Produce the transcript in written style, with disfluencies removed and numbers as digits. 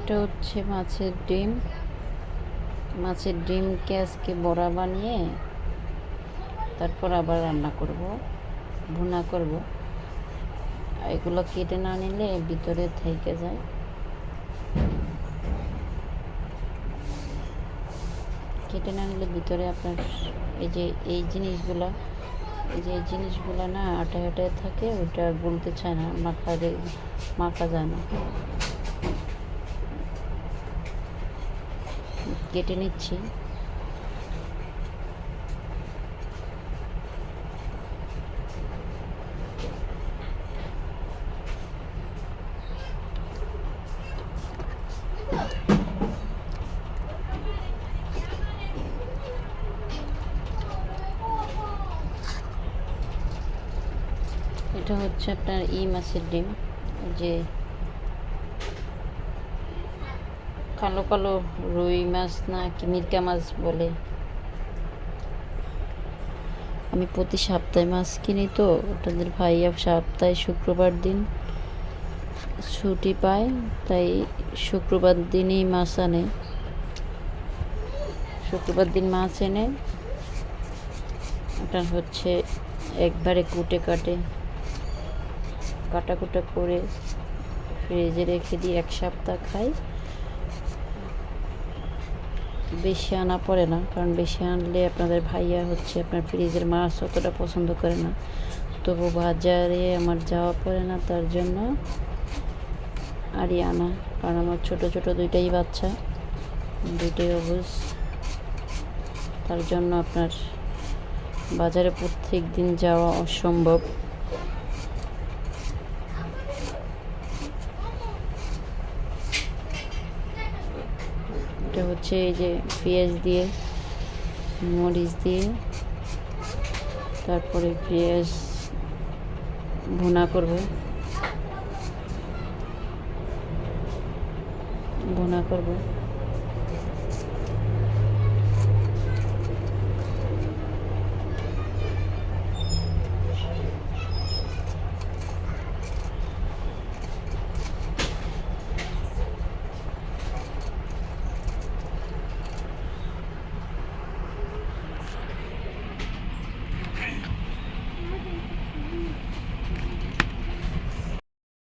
এটা হচ্ছে মাছের ডিমকে আজকে বড়া বানিয়ে তারপর আবার রান্না করব, ভুনা করব। এগুলো কেটে না নিলে ভিতরে থেকে যায়। কেটে না নিলে ভিতরে আপনার এই জিনিসগুলো না আটায় থাকে, ওটা গুলতে চায় না, মাখা যায় না। কেটে নিচ্ছি। এটা হচ্ছে আপনার মাছের ডিম, যে কালো কালো রুই মাছ না কি মিরকা মাছ বলে। আমি প্রতি সপ্তাহে মাছ কিনি, তো ওটাদের ভাইয়া সপ্তাহে শুক্রবার দিন ছুটি পায়, তাই শুক্রবার দিনই মাছ আনে। শুক্রবার দিন মাছ এনে ওটা হচ্ছে একবারে কাটা করে ফ্রিজে রেখে দিই, এক সপ্তাহ খাই। বেশি আনা পড়ে না, কারণ বেশি আনলে আপনাদের ভাইয়া হচ্ছে আপনার ফ্রিজের মাছ অতটা পছন্দ করে না। তবু বাজারে আমার যাওয়া পড়ে না, তার জন্য আরই আনা। কারণ আমার ছোটো দুইটাই বাচ্চা, দুইটাই অবুঝ, তার জন্য আপনার বাজারে প্রত্যেক দিন যাওয়া অসম্ভব। এটা হচ্ছে এই যে পেঁয়াজ দিয়ে, মরিচ দিয়ে, তারপরে পেঁয়াজ ভুনা করব।